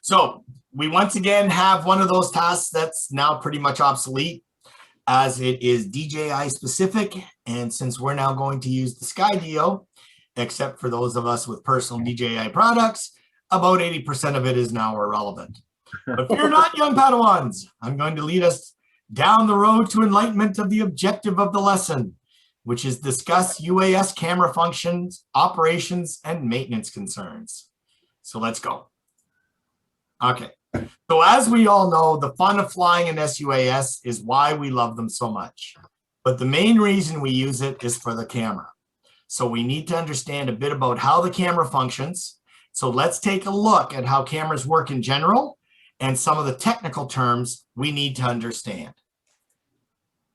So we once again have one of those tasks that's now pretty much obsolete as it is DJI specific. And since we're now going to use the Skydio, except for those of us with personal DJI products, about 80% of it is now irrelevant. But fear not, young Padawans. I'm going to lead us down the road to enlightenment of the objective of the lesson, which is discuss UAS camera functions, operations, and maintenance concerns. So let's go. Okay. So as we all know, the fun of flying an SUAS is why we love them so much. But the main reason we use it is for the camera. So we need to understand a bit about how the camera functions. So let's take a look at how cameras work in general and some of the technical terms we need to understand.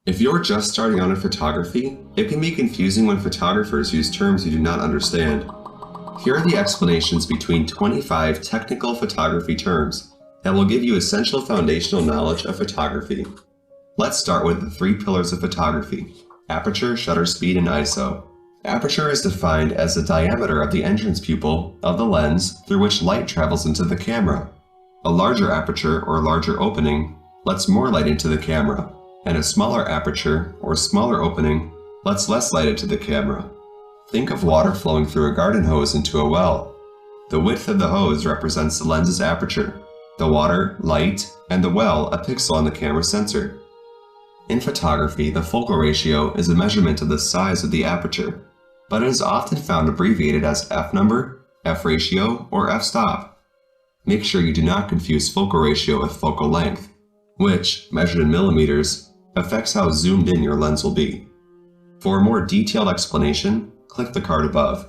If you're just starting out in photography, it can be confusing when photographers use terms you do not understand. Here are the explanations between 25 technical photography terms that will give you essential foundational knowledge of photography. Let's start with the 3 pillars of photography: aperture, shutter speed, and ISO. Aperture is defined as the diameter of the entrance pupil of the lens through which light travels into the camera. A larger aperture or larger opening lets more light into the camera, and a smaller aperture or smaller opening lets less light into the camera. Think of water flowing through a garden hose into a well. The width of the hose represents the lens's aperture, the water, light, and the well a pixel on the camera sensor. In photography, the focal ratio is a measurement of the size of the aperture, but it is often found abbreviated as f-number, f-ratio, or f-stop. Make sure you do not confuse focal ratio with focal length, which, measured in millimeters, affects how zoomed in your lens will be. For a more detailed explanation, click the card above.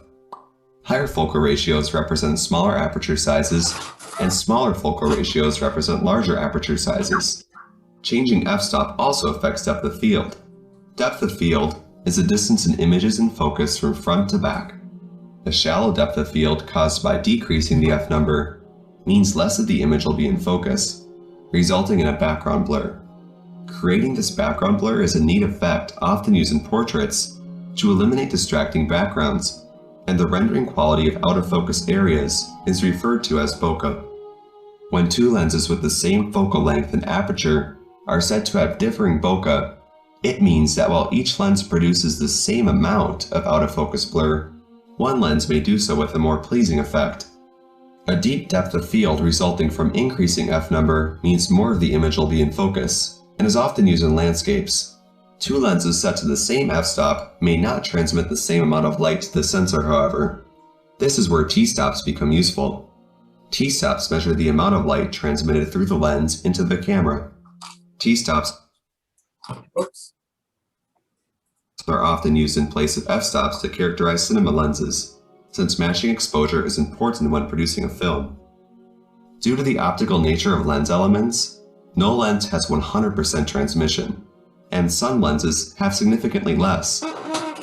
Higher focal ratios represent smaller aperture sizes, and smaller focal ratios represent larger aperture sizes. Changing f-stop also affects depth of field. Depth of field is the distance in images in focus from front to back. A shallow depth of field caused by decreasing the f-number means less of the image will be in focus, resulting in a background blur. Creating this background blur is a neat effect often used in portraits to eliminate distracting backgrounds, and the rendering quality of out-of-focus areas is referred to as bokeh. When two lenses with the same focal length and aperture are said to have differing bokeh, it means that while each lens produces the same amount of out-of-focus blur, one lens may do so with a more pleasing effect. A deep depth of field resulting from increasing f-number means more of the image will be in focus, and is often used in landscapes. Two lenses set to the same f-stop may not transmit the same amount of light to the sensor, however. This is where t-stops become useful. T-stops measure the amount of light transmitted through the lens into the camera. T-stops are often used in place of f-stops to characterize cinema lenses, since matching exposure is important when producing a film. Due to the optical nature of lens elements, no lens has 100% transmission, and some lenses have significantly less.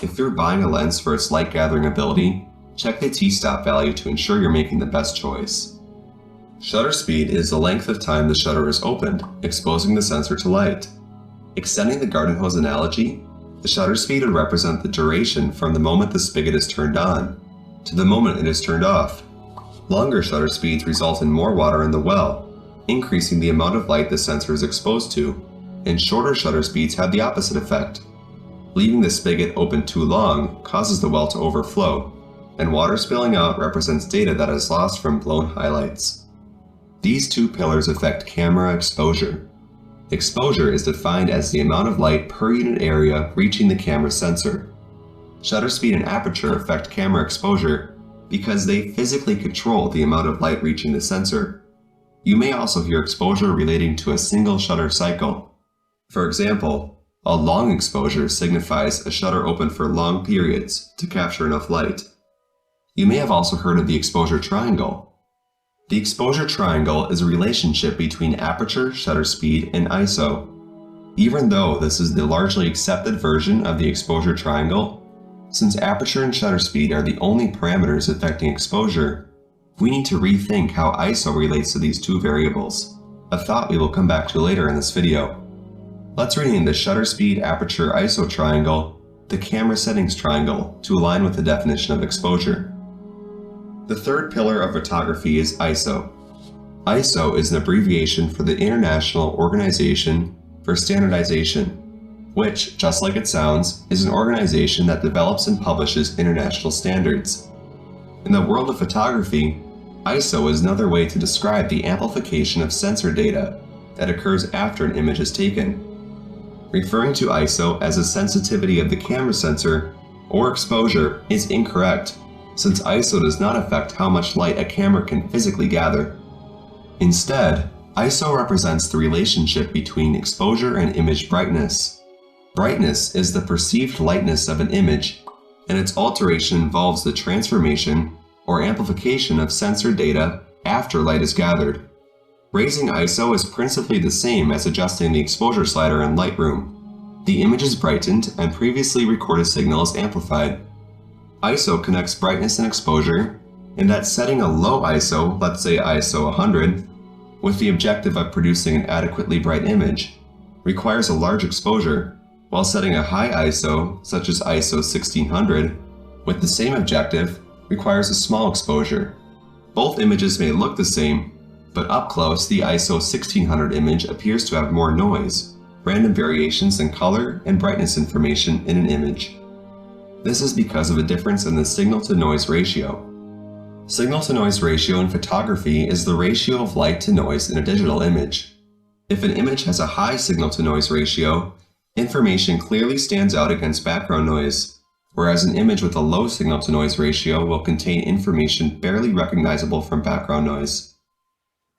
If you're buying a lens for its light gathering ability, check the t-stop value to ensure you're making the best choice. Shutter speed is the length of time the shutter is opened, exposing the sensor to light. Extending the garden hose analogy, the shutter speed would represent the duration from the moment the spigot is turned on to the moment it is turned off. Longer shutter speeds result in more water in the well, increasing the amount of light the sensor is exposed to, and shorter shutter speeds have the opposite effect. Leaving the spigot open too long causes the well to overflow, and water spilling out represents data that is lost from blown highlights. These 2 pillars affect camera exposure. Exposure is defined as the amount of light per unit area reaching the camera sensor. Shutter speed and aperture affect camera exposure because they physically control the amount of light reaching the sensor. You may also hear exposure relating to a single shutter cycle. For example, a long exposure signifies a shutter open for long periods to capture enough light. You may have also heard of the exposure triangle. The exposure triangle is a relationship between aperture, shutter speed, and ISO. Even though this is the largely accepted version of the exposure triangle, since aperture and shutter speed are the only parameters affecting exposure, we need to rethink how ISO relates to these 2 variables, a thought we will come back to later in this video. Let's rename the shutter speed aperture ISO triangle the camera settings triangle to align with the definition of exposure. The third pillar of photography is ISO. ISO is an abbreviation for the International Organization for Standardization, which, just like it sounds, is an organization that develops and publishes international standards. In the world of photography, ISO is another way to describe the amplification of sensor data that occurs after an image is taken. Referring to ISO as a sensitivity of the camera sensor or exposure is incorrect, since ISO does not affect how much light a camera can physically gather. Instead, ISO represents the relationship between exposure and image brightness. Brightness is the perceived lightness of an image, and its alteration involves the transformation or amplification of sensor data after light is gathered. Raising ISO is principally the same as adjusting the exposure slider in Lightroom. The image is brightened and previously recorded signal is amplified. ISO connects brightness and exposure in that setting a low ISO, let's say ISO 100, with the objective of producing an adequately bright image, requires a large exposure, while setting a high ISO, such as ISO 1600, with the same objective, requires a small exposure. Both images may look the same, but up close the ISO 1600 image appears to have more noise, random variations in color and brightness information in an image. This is because of a difference in the signal-to-noise ratio. Signal-to-noise ratio in photography is the ratio of light to noise in a digital image. If an image has a high signal-to-noise ratio, information clearly stands out against background noise, whereas an image with a low signal-to-noise ratio will contain information barely recognizable from background noise.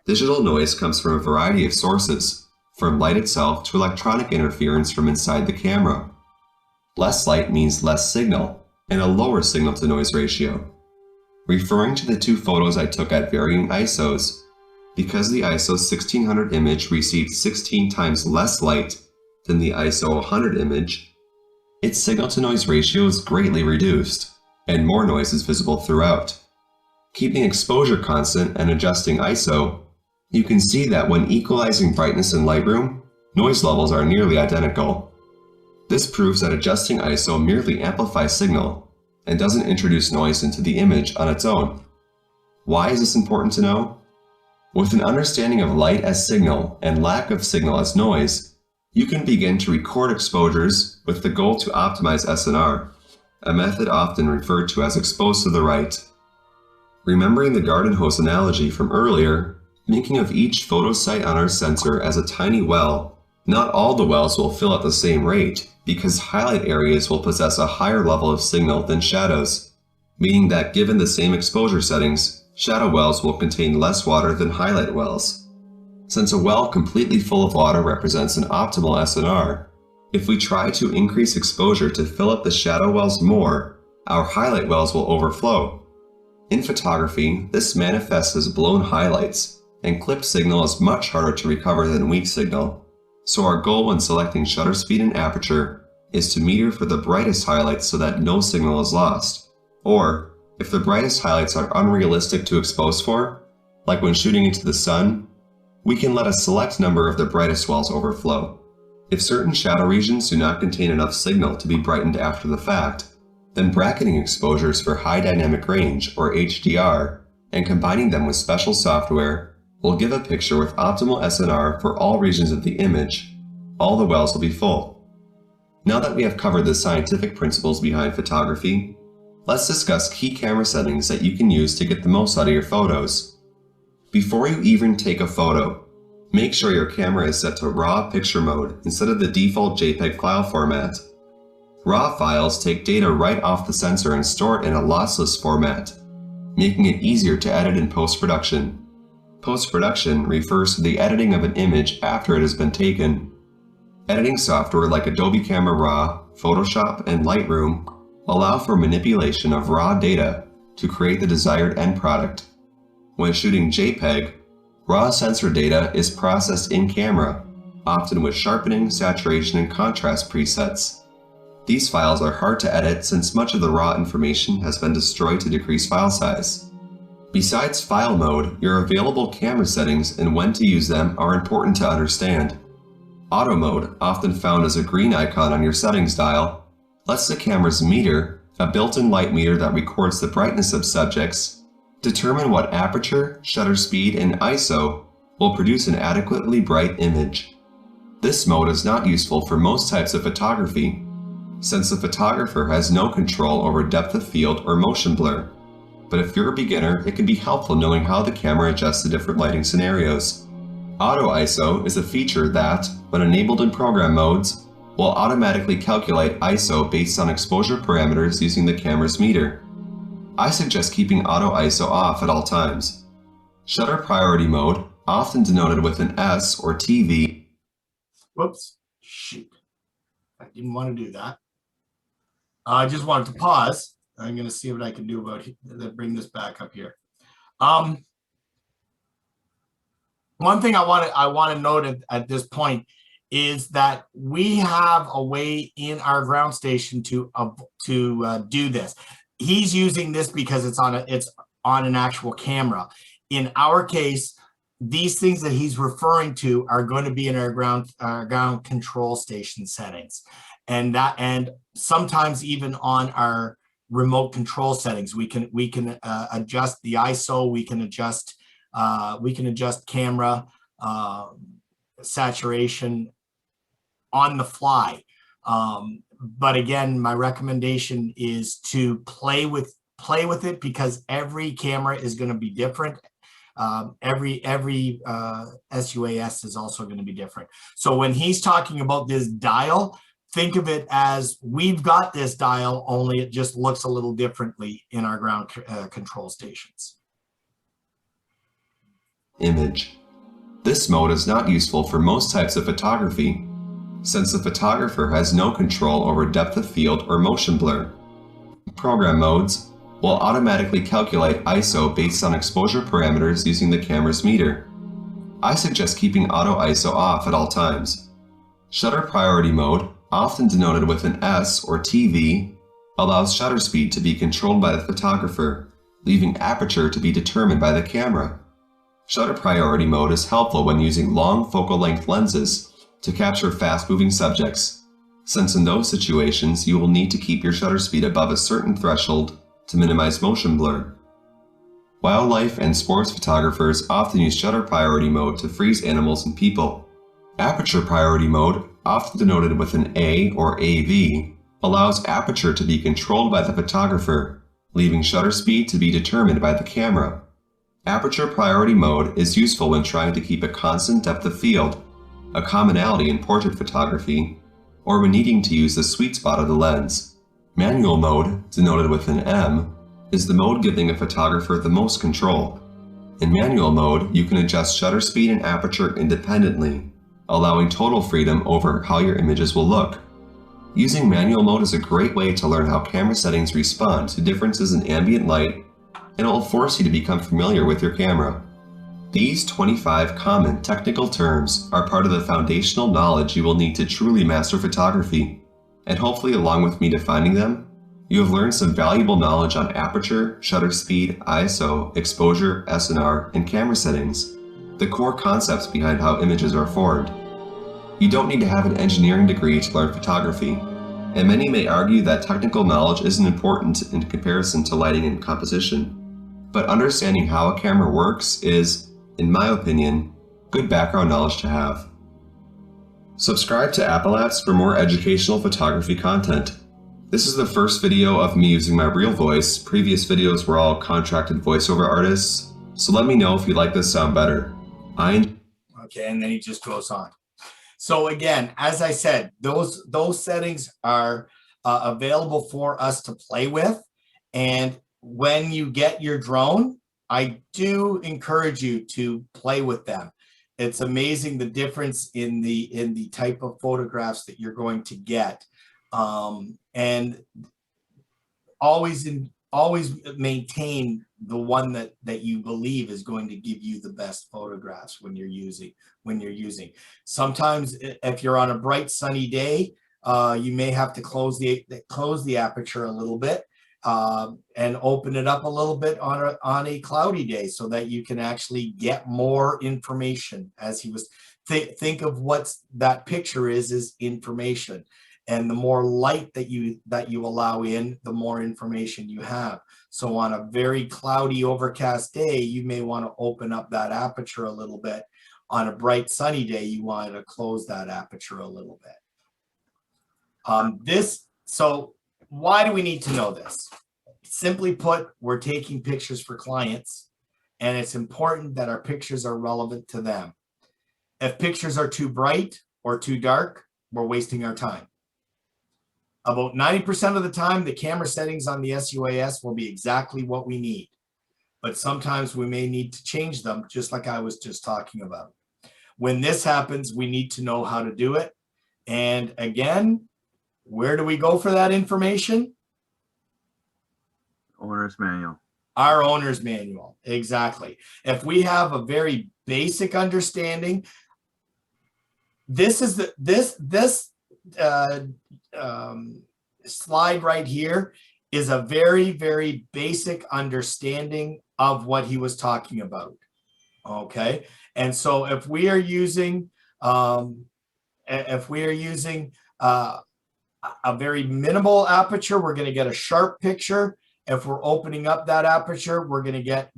Digital noise comes from a variety of sources, from light itself to electronic interference from inside the camera. Less light means less signal, and a lower signal-to-noise ratio. Referring to the two photos I took at varying ISOs, because the ISO 1600 image received 16 times less light than the ISO 100 image, its signal-to-noise ratio is greatly reduced, and more noise is visible throughout. Keeping exposure constant and adjusting ISO, you can see that when equalizing brightness in Lightroom, noise levels are nearly identical. This proves that adjusting ISO merely amplifies signal and doesn't introduce noise into the image on its own. Why is this important to know? With an understanding of light as signal and lack of signal as noise, you can begin to record exposures with the goal to optimize SNR, a method often referred to as exposed to the right. Remembering the garden hose analogy from earlier, thinking of each photo site on our sensor as a tiny well, not all the wells will fill at the same rate, because highlight areas will possess a higher level of signal than shadows, meaning that given the same exposure settings, shadow wells will contain less water than highlight wells. Since a well completely full of water represents an optimal SNR, if we try to increase exposure to fill up the shadow wells more, our highlight wells will overflow. In photography, this manifests as blown highlights, and clipped signal is much harder to recover than weak signal. So our goal when selecting shutter speed and aperture is to meter for the brightest highlights so that no signal is lost. Or, if the brightest highlights are unrealistic to expose for, like when shooting into the sun, we can let a select number of the brightest wells overflow. If certain shadow regions do not contain enough signal to be brightened after the fact, then bracketing exposures for high dynamic range, or HDR, and combining them with special software will give a picture with optimal SNR for all regions of the image. All the wells will be full. Now that we have covered the scientific principles behind photography, let's discuss key camera settings that you can use to get the most out of your photos. Before you even take a photo, make sure your camera is set to RAW picture mode instead of the default JPEG file format. RAW files take data right off the sensor and store it in a lossless format, making it easier to edit in post-production. Post-production refers to the editing of an image after it has been taken. Editing software like Adobe Camera Raw, Photoshop, and Lightroom allow for manipulation of raw data to create the desired end product. When shooting JPEG, raw sensor data is processed in camera, often with sharpening, saturation, and contrast presets. These files are hard to edit since much of the raw information has been destroyed to decrease file size. Besides file mode, your available camera settings and when to use them are important to understand. Auto mode, often found as a green icon on your settings dial, lets the camera's meter, a built-in light meter that records the brightness of subjects, determine what aperture, shutter speed, and ISO will produce an adequately bright image. This mode is not useful for most types of photography, since the photographer has no control over depth of field or motion blur. But if you're a beginner, it can be helpful knowing how the camera adjusts to different lighting scenarios. Auto ISO is a feature that, when enabled in program modes, will automatically calculate ISO based on exposure parameters using the camera's meter. I suggest keeping Auto ISO off at all times. Shutter priority mode, often denoted with an S or TV. Whoops, shoot. I didn't want to do that. I just wanted to pause. I'm going to see what I can do about it, bring this back up here. One thing I want to note at this point is that we have a way in our ground station to do this. He's using this because it's on an actual camera. In our case, these things that he's referring to are going to be in our ground control station settings, and sometimes even on our remote control settings, we can adjust the ISO, we can adjust camera saturation on the fly. But again, my recommendation is to play with it, because every camera is going to be different. Every SUAS is also going to be different. So when he's talking about this dial, think of it as we've got this dial, only it just looks a little differently in our ground control stations. Image. This mode is not useful for most types of photography, since the photographer has no control over depth of field or motion blur. Program modes will automatically calculate ISO based on exposure parameters using the camera's meter. I suggest keeping Auto ISO off at all times. Shutter priority mode, often denoted with an S or TV, allows shutter speed to be controlled by the photographer, leaving aperture to be determined by the camera. Shutter priority mode is helpful when using long focal length lenses to capture fast-moving subjects, since in those situations you will need to keep your shutter speed above a certain threshold to minimize motion blur. Wildlife and sports photographers often use shutter priority mode to freeze animals and people. Aperture priority mode, often denoted with an A or AV, allows aperture to be controlled by the photographer, leaving shutter speed to be determined by the camera. Aperture priority mode is useful when trying to keep a constant depth of field, a commonality in portrait photography, or when needing to use the sweet spot of the lens. Manual mode, denoted with an M, is the mode giving a photographer the most control. In manual mode, you can adjust shutter speed and aperture independently, allowing total freedom over how your images will look. Using manual mode is a great way to learn how camera settings respond to differences in ambient light, and it will force you to become familiar with your camera. These 25 common technical terms are part of the foundational knowledge you will need to truly master photography, and hopefully along with me defining them, you have learned some valuable knowledge on aperture, shutter speed, ISO, exposure, SNR, and camera settings, the core concepts behind how images are formed. You don't need to have an engineering degree to learn photography, and many may argue that technical knowledge isn't important in comparison to lighting and composition. But understanding how a camera works is, in my opinion, good background knowledge to have. Subscribe to AppleApps for more educational photography content. This is the first video of me using my real voice. Previous videos were all contracted voiceover artists, so let me know if you like this sound better. Okay, and then he just goes on. So again, as I said, those settings are available for us to play with, and when you get your drone, I do encourage you to play with them. It's amazing the difference in the type of photographs that you're going to get, and always maintain the one that you believe is going to give you the best photographs when you're using. Sometimes if you're on a bright sunny day, you may have to close the aperture a little bit. And open it up a little bit on a cloudy day, so that you can actually get more information. As he was, think of what that picture is information. And the more light that you allow in, the more information you have. So on a very cloudy, overcast day, you may want to open up that aperture a little bit. On a bright, sunny day, you want to close that aperture a little bit. So why do we need to know this? Simply put, we're taking pictures for clients, and it's important that our pictures are relevant to them. If pictures are too bright or too dark, we're wasting our time. About 90% of the time, the camera settings on the SUAS will be exactly what we need. But sometimes we may need to change them, just like I was just talking about. When this happens, we need to know how to do it. And again, where do we go for that information? Owner's manual. Our owner's manual, exactly. If we have a very basic understanding, this is this slide right here is a very, very basic understanding of what he was talking about. Okay, and so if we are using a very minimal aperture, we're going to get a sharp picture. If we're opening up that aperture, we're going to get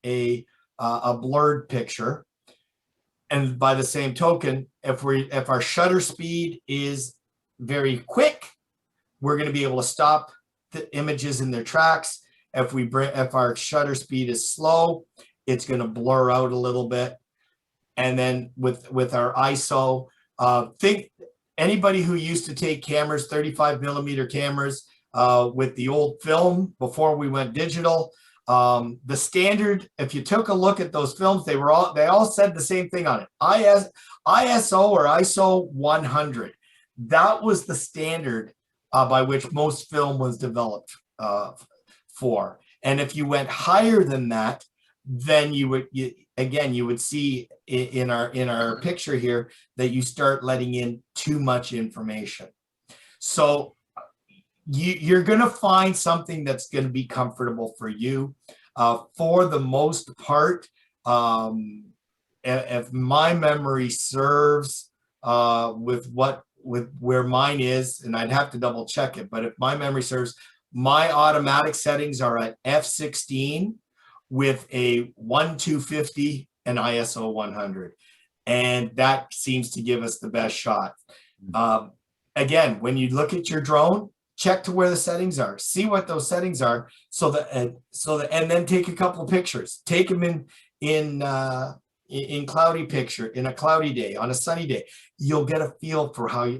a blurred picture. And by the same token, if our shutter speed is very quick, we're going to be able to stop the images in their tracks. If our shutter speed is slow, it's going to blur out a little bit. And then with our ISO, think anybody who used to take cameras, 35mm cameras, with the old film before we went digital, the standard, if you took a look at those films, they all said the same thing on it. ISO or ISO 100. That was the standard by which most film was developed for. And if you went higher than that, then you would see in our picture here that you start letting in too much information. So you're going to find something that's going to be comfortable for you. For the most part, if my memory serves, with where mine is, and I'd have to double check it, but if my memory serves, my automatic settings are at f16 with a 1:250 and ISO 100, and that seems to give us the best shot. Again, when you look at your drone, check to where the settings are, see what those settings are, and then take a couple of pictures. Take them in cloudy picture, in a cloudy day, on a sunny day. You'll get a feel for how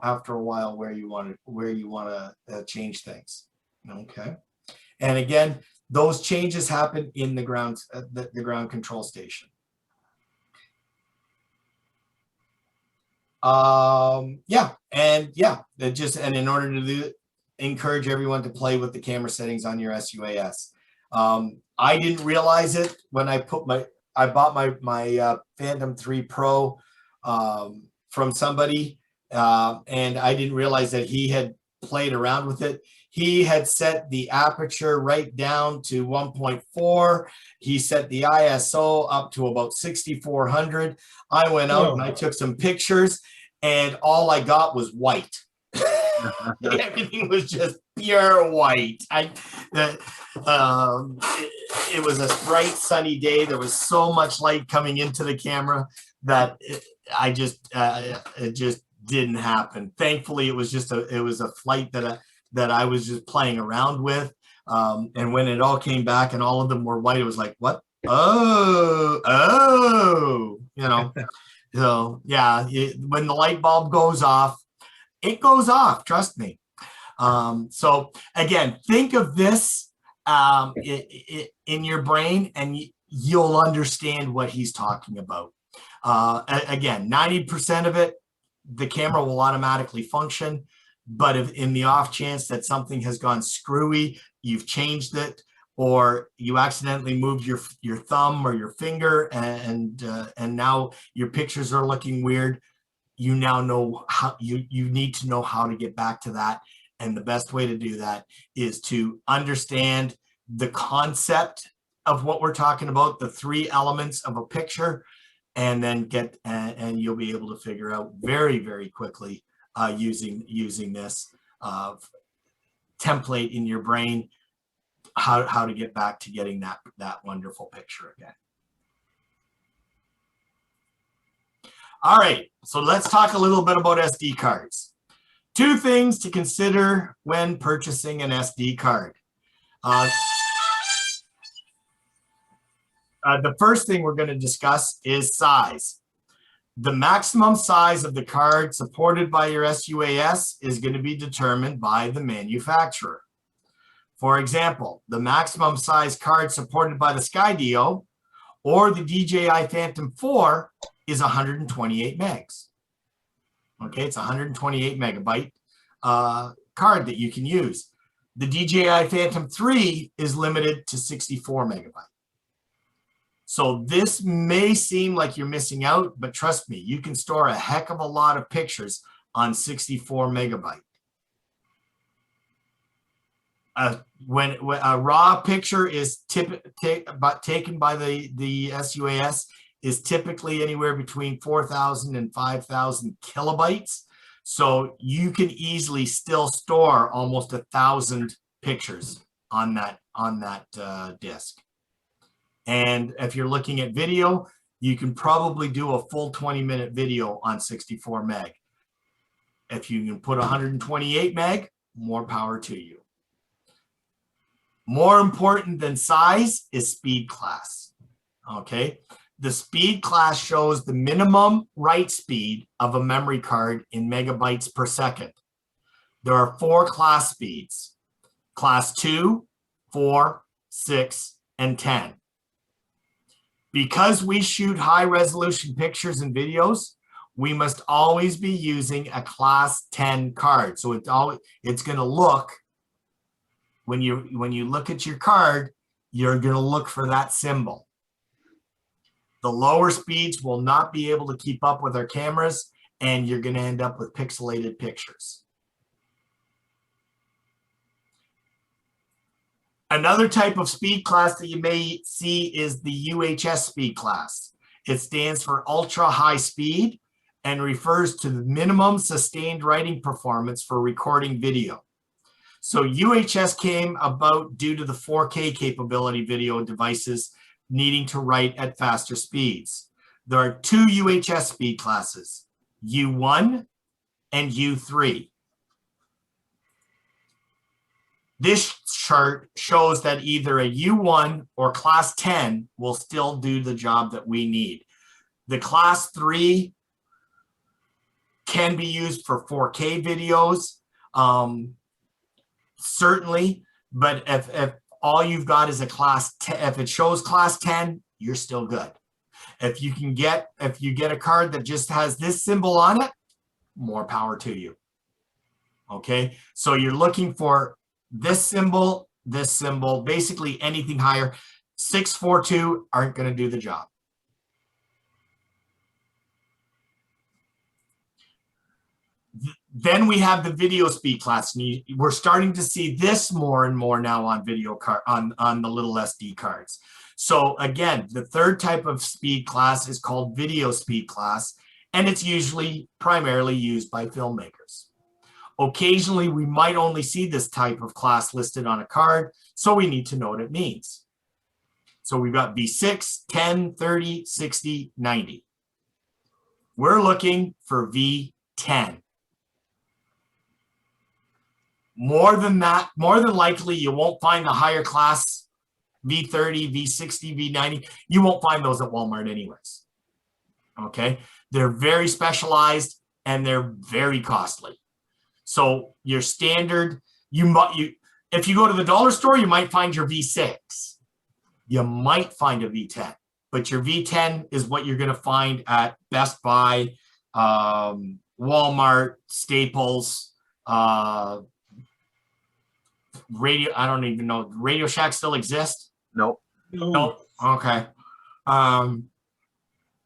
after a while where you want to change things. Okay, and again, those changes happen in the ground control station. And in order to do it, encourage everyone to play with the camera settings on your SUAS. I didn't realize it when I bought my Phantom 3 Pro from somebody, and I didn't realize that he had played around with it. He had set the aperture right down to 1.4. He set the ISO up to about 6,400. I went out and I took some pictures, and all I got was white. Everything was just pure white. It was a bright sunny day. There was so much light coming into the camera that it just didn't happen. Thankfully, it was a flight that I was just playing around with. And when it all came back and all of them were white, it was like, what? Oh, So yeah, when the light bulb goes off, it goes off, trust me. So again, think of this in your brain, and you'll understand what he's talking about. Again, 90% of it, the camera will automatically function. But if in the off chance that something has gone screwy, you've changed it, or you accidentally moved your thumb or your finger, and now your pictures are looking weird, you now know how you need to know how to get back to that. And the best way to do that is to understand the concept of what we're talking about, the three elements of a picture, and then and you'll be able to figure out very, very quickly using this template in your brain, how to get back to getting that wonderful picture again. All right, so let's talk a little bit about SD cards. 2 things to consider when purchasing an SD card. The first thing we're going to discuss is size. The maximum size of the card supported by your SUAS is going to be determined by the manufacturer. For example, the maximum size card supported by the Skydio or the DJI Phantom 4 is 128 megs. Okay, it's 128 megabyte card that you can use. The DJI Phantom 3 is limited to 64 megabyte. So this may seem like you're missing out, but trust me, you can store a heck of a lot of pictures on 64 megabyte. When a raw picture is taken by the SUAS is typically anywhere between 4,000 and 5,000 kilobytes. So you can easily still store almost 1,000 pictures on that disk. And if you're looking at video, you can probably do a full 20-minute video on 64 meg. If you can put 128 meg, more power to you. More important than size is speed class. Okay, the speed class shows the minimum write speed of a memory card in megabytes per second. There are 4 class speeds: class 2, 4, 6, and 10. Because we shoot high resolution pictures and videos, we must always be using a class 10 card. So it's going to look, when you look at your card, you're going to look for that symbol. The lower speeds will not be able to keep up with our cameras, and you're going to end up with pixelated pictures. Another type of speed class that you may see is the UHS Speed Class. It stands for ultra high speed and refers to the minimum sustained writing performance for recording video. So UHS came about due to the 4K capability video devices needing to write at faster speeds. There are 2 UHS speed classes, U1 and U3. This chart shows that either a U1 or class 10 will still do the job that we need. The class 3 can be used for 4K videos, certainly, but if all you've got is a class 10, if it shows class 10, you're still good. If you get a card that just has this symbol on it, more power to you. Okay, so you're looking for this symbol, basically anything higher. 642 aren't going to do the job. Then we have the video speed class. And we're starting to see this more and more now on video card on the little SD cards. So again, the third type of speed class is called video speed class, and it's usually primarily used by filmmakers. Occasionally, we might only see this type of class listed on a card, so we need to know what it means. So we've got V6, 10, 30, 60, 90. We're looking for V10. More than that, more than likely, you won't find the higher class V30, V60, V90. You won't find those at Walmart anyways. Okay? They're very specialized and they're very costly. So your standard, if you go to the dollar store, you might find your V6. You might find a V10, but your V10 is what you're going to find at Best Buy, Walmart, Staples, Radio. I don't even know. Radio Shack still exists? Nope. Nope. Okay.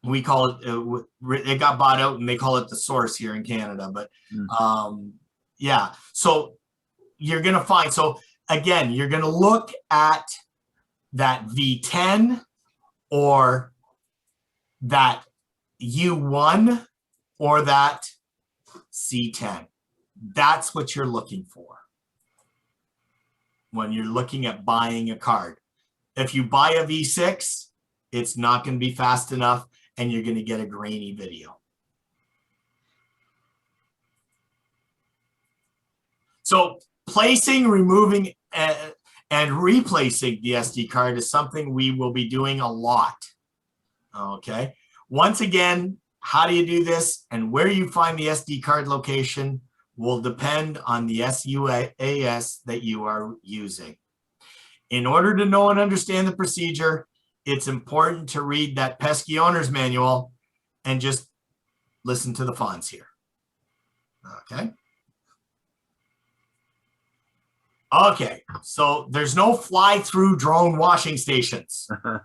We call it. It got bought out, and they call it the Source here in Canada. But yeah. So you're gonna find. So again, you're gonna look at that V10 or that U1 or that C10. That's what you're looking for when you're looking at buying a card. If you buy a V6, it's not going to be fast enough and you're going to get a grainy video. So placing, removing, and replacing the SD card is something we will be doing a lot. Okay. Once again, how do you do this and where you find the SD card location will depend on the SUAS that you are using. In order to know and understand the procedure, it's important to read that pesky owner's manual and just listen to the fonts here. Okay. Okay, so there's no fly-through drone washing stations. All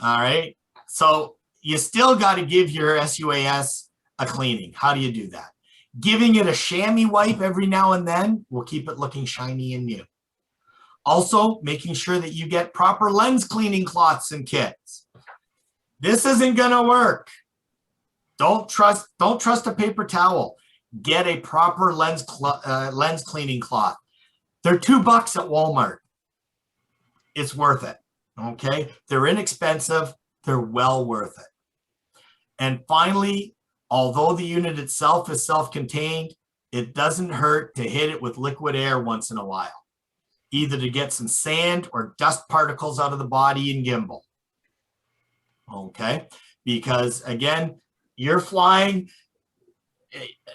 right, so you still got to give your SUAS a cleaning. How do you do that? Giving it a chamois wipe every now and then will keep it looking shiny and new. Also, making sure that you get proper lens cleaning cloths and kits. This isn't gonna work. Don't trust a paper towel. Get a proper lens cleaning cloth. They're $2 at Walmart. It's worth it, okay? They're inexpensive, they're well worth it. And finally, although the unit itself is self-contained, it doesn't hurt to hit it with liquid air once in a while, either to get some sand or dust particles out of the body and gimbal, okay? Because again, you're flying,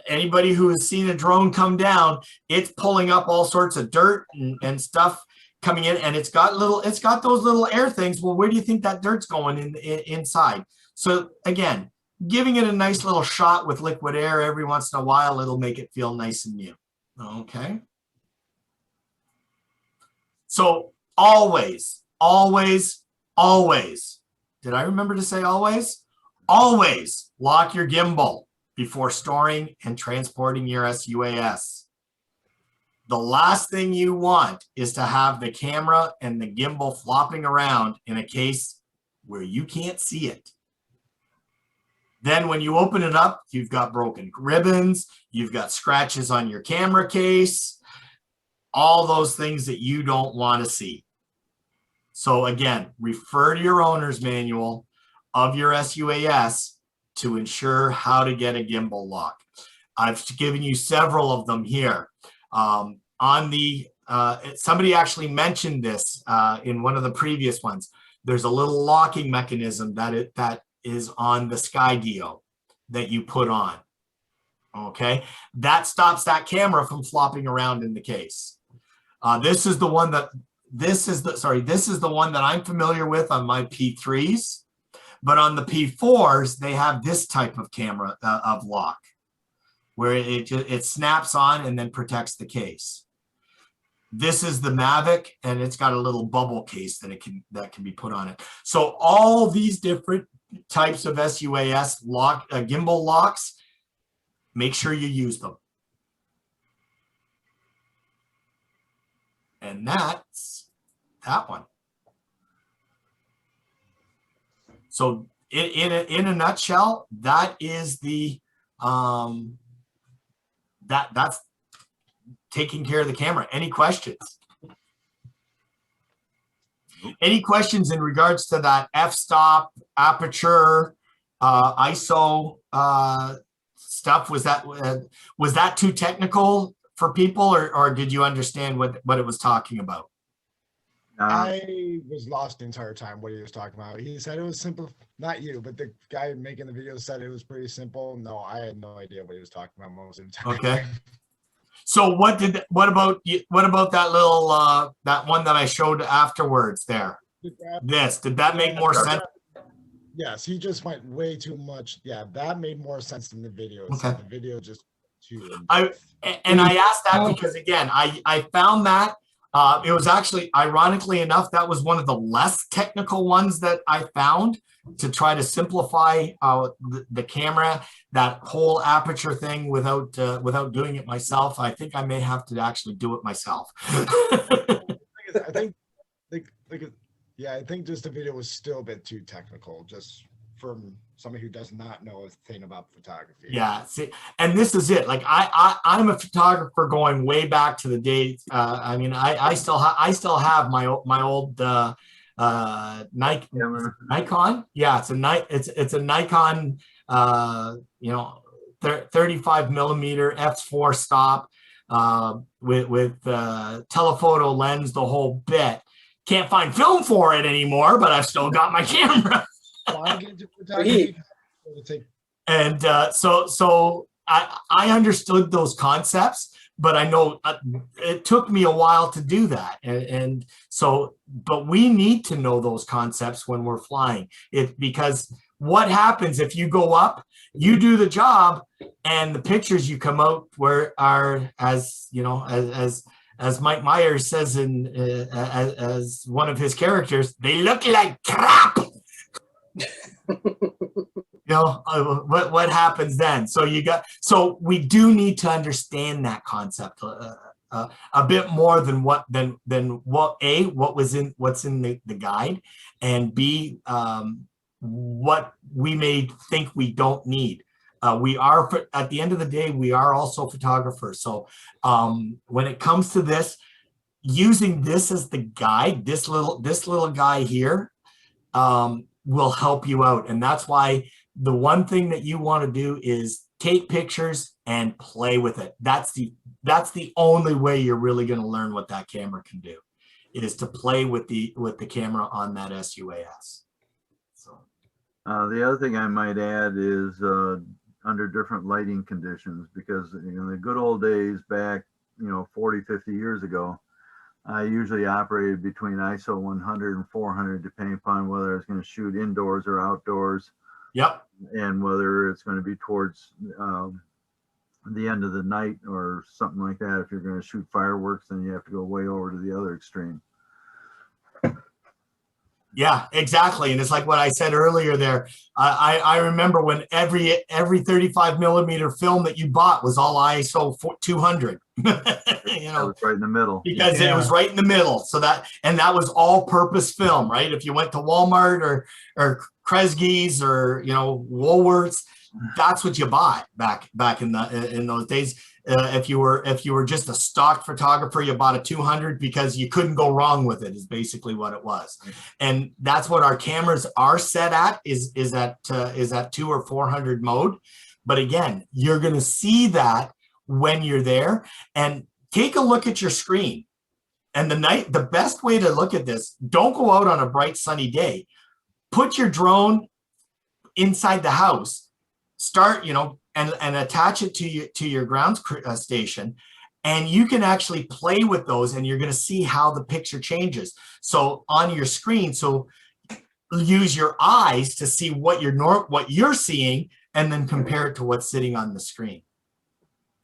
anybody who has seen a drone come down, it's pulling up all sorts of dirt and stuff coming in, and it's got those little air things. Well, where do you think that dirt's going inside? So again, giving it a nice little shot with liquid air every once in a while, it'll make it feel nice and new. Okay. So always, always, always, did I remember to say always? Always lock your gimbal before storing and transporting your SUAS. The last thing you want is to have the camera and the gimbal flopping around in a case where you can't see it. Then when you open it up, you've got broken ribbons, you've got scratches on your camera case, all those things that you don't want to see. So again, refer to your owner's manual of your SUAS to ensure how to get a gimbal lock. I've given you several of them here. Somebody actually mentioned this in one of the previous ones. There's a little locking mechanism that is on the Skydio that you put on. Okay, that stops that camera from flopping around in the case. This is the one that I'm familiar with on my P3s. But on the P4s, they have this type of camera of lock, where it snaps on and then protects the case. This is the Mavic, and it's got a little bubble case that can be put on it. So all these different types of SUAS gimbal locks, make sure you use them. And that's that one. So in a nutshell, that is the that's taking care of the camera. Any questions? Any questions in regards to that f-stop, aperture, ISO stuff? Was that too technical for people, or did you understand what it was talking about? I was lost the entire time what he was talking about. He said it was simple. Not you, but the guy making the video said it was pretty simple. No, I had no idea what he was talking about most of the time. Okay. So what about that little that one that I showed afterwards there? Did that make more sense? Yes, he just went way too much. Yeah, that made more sense than the video. Okay. The video just too. I asked that because again, I found that. It was actually, ironically enough, that was one of the less technical ones that I found to try to simplify the camera, that whole aperture thing without doing it myself. I think I may have to actually do it myself. I think just the video was still a bit too technical, just from somebody who does not know a thing about photography. Yeah, see, and this is it. Like I'm a photographer going way back to the days. I mean, I still have my old Nikon. Yeah, it's a Nikon. You know, 35 millimeter f4 stop with telephoto lens, the whole bit. Can't find film for it anymore, but I've still got my camera. And so I understood those concepts, but I know it took me a while to do that. And so, but we need to know those concepts when we're flying. Because what happens if you go up, you do the job, and the pictures you come out are, as you know, as Mike Myers says as one of his characters, they look like crap. You know, what happens then? So we do need to understand that concept a bit more than what's in the guide, and B, what we may think we don't need. We are, at the end of the day, we are also photographers. So when it comes to this, using this as the guide, this little guy here will help you out. And that's why the one thing that you want to do is take pictures and play with it. That's the only way you're really going to learn what that camera can do, is to play with the camera on that SUAS. So the other thing I might add is under different lighting conditions, because in the good old days back, 40, 50 years ago, I usually operated between ISO 100 and 400, depending upon whether I was going to shoot indoors or outdoors. Yep. And whether it's going to be towards the end of the night or something like that. If you're going to shoot fireworks, then you have to go way over to the other extreme. Yeah, exactly. And it's like what I said earlier there. I remember when every 35 millimeter film that you bought was all ISO 200. That was right in the middle. Because it was right in the middle. So that was all purpose film, right? If you went to Walmart or Kresge's or Woolworths, that's what you bought back in those days. If you were just a stock photographer, you bought a 200 because you couldn't go wrong with it, is basically what it was. And that's what our cameras are set at, is that 200 or 400 mode. But again, you're going to see that when you're there. And take a look at your screen. And the best way to look at this, don't go out on a bright sunny day. Put your drone inside the house, start, and attach it to your ground station, and you can actually play with those, and you're going to see how the picture changes. So on your screen, so use your eyes to see what you're seeing, and then compare it to what's sitting on the screen.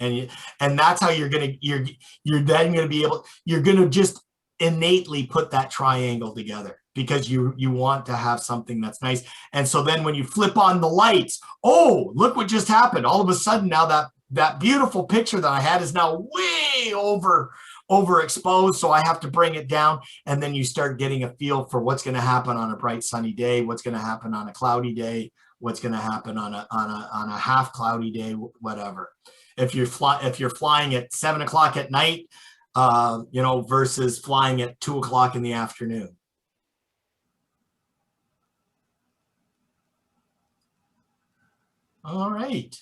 And that's how you're then going to be able, you're going to just innately put that triangle together, because you want to have something that's nice. And so then when you flip on the lights, oh, look what just happened. All of a sudden now that beautiful picture that I had is now way overexposed. So I have to bring it down. And then you start getting a feel for what's going to happen on a bright sunny day, what's going to happen on a cloudy day, what's going to happen on a half cloudy day, whatever. If you're flying at 7 o'clock at night, versus flying at 2 o'clock in the afternoon. All right.